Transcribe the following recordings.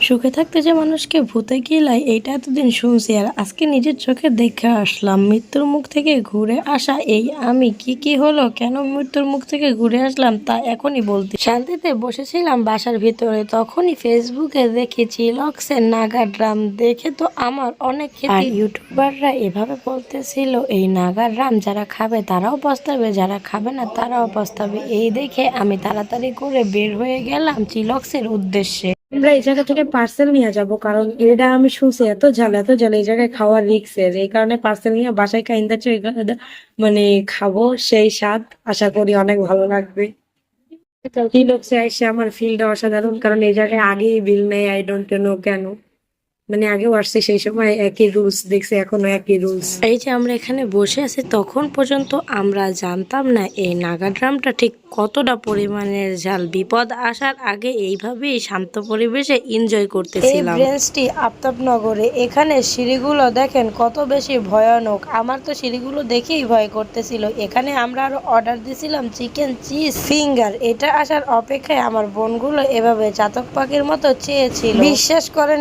সুখে থাকতে যে মানুষকে ভূতে গিলায় এইটা এতদিন শুনছি, আর আজকে নিজের চোখে দেখে আসলাম। মৃত্যুর মুখ থেকে ঘুরে আসা এই আমি, কি হলো, কেন মৃত্যুর মুখ থেকে ঘুরে আসলাম তা এখনই বলতে। শান্তিতে বসেছিলাম বাসার ভিতরে, তখনই ফেসবুকে দেখেছি লক্সের নাগা ড্রাম। দেখে তো আমার অনেক খেতে। ইউটিউবাররা এভাবে বলতেছিল এই নাগা ড্রাম যারা খাবে তারাও পস্তাবে, যারা খাবে না তারাও পস্তাবে। এই দেখে আমি তাড়াতাড়ি করে বের হয়ে গেলাম চিলক্সের উদ্দেশ্যে। আমরা এই জায়গা থেকে পার্সেল নিয়ে যাব, কারণ এটা আমি শুনছি এত ঝাল এই জায়গায় খাওয়ার রিস্কের। এই কারণে পার্সেল নিয়ে বাসায় খাইন্দা মানে খাবো, সেই স্বাদ আশা করি অনেক ভালো লাগবে। কি লোকসে এসে আমার ফিলটা অসাধারণ, কারণ এই জায়গায় আগেই বিল নেই, আই ডোন্ট নো কেন। মানে আগেও আসছে, সেই সময় একই রুলস দেখছি, এখনো একই রুলস। এই যে আমরা এখানে বসে আছি তখন পর্যন্ত আমরা জানতাম না এই নাগা ড্রামটা ঠিক কতটা পরিমাণের ঝাল। বিপদ আসার আগে এইভাবেই শান্ত পরিবেশে এনজয় করতেছিলাম। এই ব্রেঞ্চটি আফতাবনগরে, এখানে সিঁড়িগুলো দেখেন কত বেশি ভয়ানক। আমার তো সিঁড়িগুলো দেখেই ভয় করতেছিল। এখানে আমরা আরো অর্ডার দিয়েছিলাম চিকেন চিজ ফিঙ্গার। এটা আসার অপেক্ষায় আমার বোনগুলো এভাবে চাতক পাখির মতো চেয়েছিল। বিশ্বাস করেন,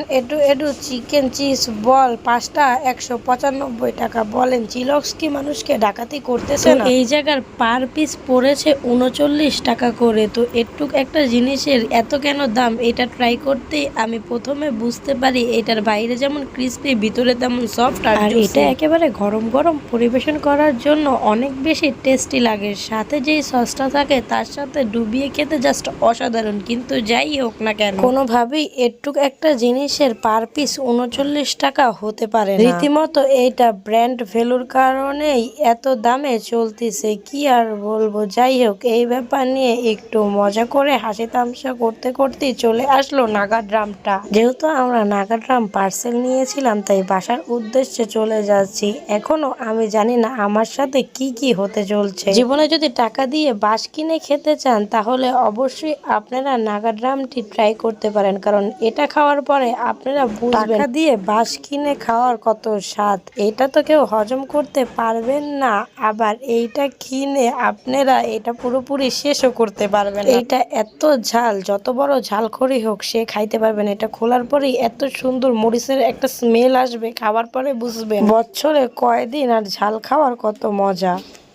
এটু চিকেন চিজ বল 5টা 195 টাকা। বলেন চিলক্স কি মানুষকে ডাকাতি করতেছে না? এই জায়গার পার পিস পড়েছে 39 টাকা করে। তো এটুক একটা জিনিসের এত কেন দাম, এটা ট্রাই করতে আমি প্রথমে বুঝতে পারি এটার বাইরে যেমন ক্রিস্পি ভিতরে তেমন সফট, আর এটা একেবারে গরম গরম পরিবেশন করার জন্য অনেক বেশি টেস্টি লাগে। সাথে যেই সসটা থাকে তার সাথে ডুবিয়ে খেতে জাস্ট অসাধারণ। কিন্তু যাই হোক না কেন, কোনোভাবেই এটুক একটা জিনিসের পার পিস 39 টাকা হতে পারে না। রীতিমতো এইটা ব্র্যান্ড ভ্যালুর কারণেই এত দামে চলতেছে, কি আর বলবো। যাই হোক, এই ব্যাপার নিয়ে একটু মজা করে হাসি তামসা করতে করতে চলে আসলো নাগা ড্রামটা। যেহেতু আমরা নাগা ড্রাম পার্সেল নিয়েছিলাম তাই বাসার উদ্দেশ্যে চলে যাচ্ছি। এখনো আমি জানি না আমার সাথে কি হতে চলছে। জীবনে যদি টাকা দিয়ে বাঁশ কিনে খেতে চান তাহলে অবশ্যই আপনারা নাগা ড্রামটি ট্রাই করতে পারেন, কারণ এটা খাওয়ার পরে আপনারা বুঝবেন টাকা দিয়ে বাঁশ কিনে খাওয়ার কত স্বাদ। এটা তো কেউ হজম করতে পারবেন না, আবার এইটা কিনে আপনারা এটা পুরোপুরি শেষও করতে পারবেন না। এইটা এত ঝাল, যত বড় ঝালখড়ি হোক সে খাইতে পারবেন। এটা খোলার পরেই এত সুন্দর মরিচের একটা স্মেল আসবে, খাবার পরে বুঝবেন বছরে কয়দিন আর ঝাল খাওয়ার কত মজা।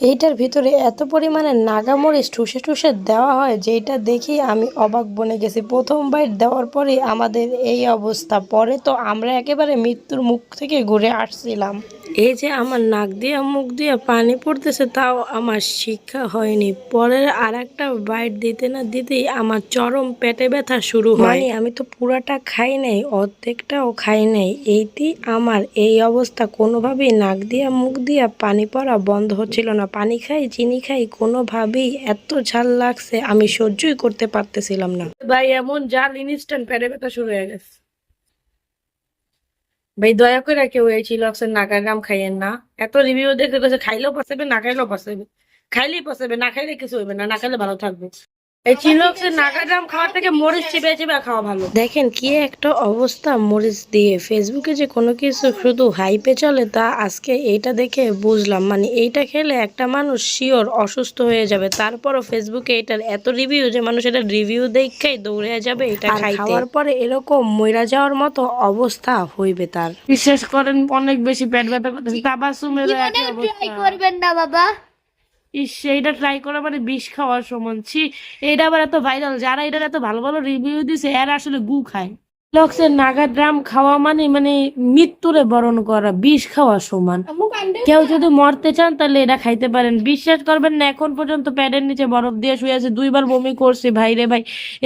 এইটার ভিতরে এত পরিমাণে নাগামরিচ ঠুসে দেওয়া হয় যেটা দেখি আমি অবাক বনে গেছি। প্রথম বাইট দেওয়ার পরে আমাদের এই অবস্থা। পরে তো আমরা একেবারে মৃত্যুর মুখ থেকে ঘুরে আসছিলাম। এই যে আমার নাক দিয়ে মুখ দিয়ে পানি পড়তেছে, তাও আমার শিক্ষা হয়নি। পরের আর একটা বাইট দিতে না দিতেই আমার চরম পেটে ব্যথা শুরু হয়। মানে আমি তো পুরাটা খাই নাই, অর্ধেকটাও খাই নাই। এইটি আমার এই অবস্থা। কোনোভাবেই নাক দিয়া মুখ দিয়া পানি পড়া বন্ধ হচ্ছিল না। পানি খাই চিনি খাই, কোনোভাবেই এত ঝাল লাগছে আমি সহ্যই করতে পারতেছিলাম না। ভাই এমন জাল ইনস্ট্যান্ট পেটে ব্যথা শুরু হয়ে গেছে। ভাই দয়া করে কেউ এই চিলক্সের নাগা ড্রাম খাইয়েন না। এত রিভিউ দেখে গেছে খাইলেও পচাবে, না খাইলেও পচাবে। খাইলেই পচাবে, না খাইলে কিছু হইবে না, না খাইলে ভালো থাকবে। এই চিলক্সের নাগা ড্রাম খাওয়ার থেকে মরিচ চিবে চিবে খাওয়া ভালো। দেখেন কি একটা অবস্থা মরিচ দিয়ে। ফেসবুকে যে কোনো কিছু শুধু হাইপে চলে তা আজকে এইটা দেখে বুঝলাম। মানে এইটা খেলে একটা মানুষ শিওর অসুস্থ হয়ে যাবে। তারপরও ফেসবুকে এটার এত রিভিউ যে মানুষ এটা রিভিউ দেখেই দৌড়ে যাবে এটা খাইতে। খাওয়ার পরে এরকম মইরা যাওয়ার মতো অবস্থা হইবে তার। বিশ্বাস করেন অনেক বেশি পেট ব্যথা করতেছে। তাবাসুমেরও একই অবস্থা। করবেন না বাবা। এইটা ট্রাই করা মানে বিষ খাওয়ার সমান। ছি, এটা আবার এত ভাইরাল, যারা এটার এত ভালো ভালো রিভিউ দিছে এরা আসলে গু খায়। লক্সের নাগা ড্রাম খাওয়া মানে মানে মৃত্যুরে বরণ করা, বিষ খাওয়া সমান। কেউ যদি মরতে চান তাহলে এটা খাইতে পারেন। বিশ্বাস করবেন না, এখন পর্যন্ত প্যাডের নিচে বরফ দিয়ে শুয়ে আছে, 2বার বমি করছে ভাই রে ভাই।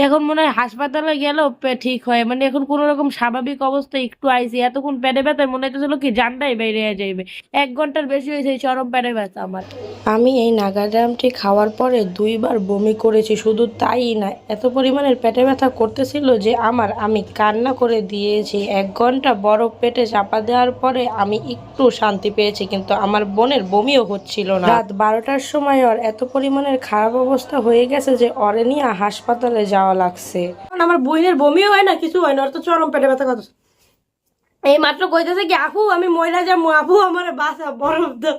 এখন মনে হয় হাসপাতালে গেলেও ঠিক হয়। মানে এখন কোন রকম স্বাভাবিক অবস্থা একটু আইসি। এতক্ষণ প্যাডে ব্যথায় মনে হইতেছিল কি জানটাই বাইরে যাইবে। 1 ঘন্টার বেশি হয়েছে এই চরম প্যাডে ব্যথা আমার। আমি এই নাগা ড্রামটি খাওয়ার পরে 2বার বমি করেছি। শুধু তাই না, এত পরিমাণের পেটে ব্যথা করতেছিল যে আমি কান্না করে দিয়েছি। 1 ঘন্টা বরফ পেটে চাপা দেওয়ার পরে আমি একটু শান্তি পেয়েছি, কিন্তু আমার বোনের বমিও হচ্ছিল না। রাত 12টার সময় ওর এত পরিমাণের খারাপ অবস্থা হয়ে গেছে যে ওরে নিয়ে হাসপাতালে যাওয়া লাগছে। আমার বোনের বমিও হয় না, কিছু হয় না, ওর তো চরম পেটে ব্যথা কথা। এই মাত্র কইতেছে কি আপু আমি ময়রা যাবো, আপু আমার বাসা বরফ দাও।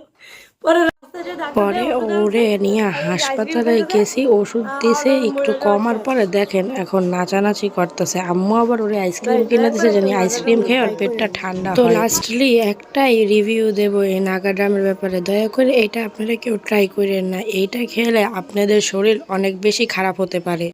পরে রাস্তায় পরে ওরে নিয়ে হাসপাতালে গেছি, ওষুধ দিছে, একটু কমার পরে দেখেন এখন নাচানাচি করতেছে। আম্মু আবার ওরে আইসক্রিম কিনে দিছে জানি আইসক্রিম খেয়ে ওর পেটটা ঠান্ডা। তো লাস্টলি একটাই রিভিউ দেবো এই নাগা ড্রামের ব্যাপারে, দয়া করে এটা আপনারা কেউ ট্রাই করেন না। এইটা খেলে আপনাদের শরীর অনেক বেশি খারাপ হতে পারে।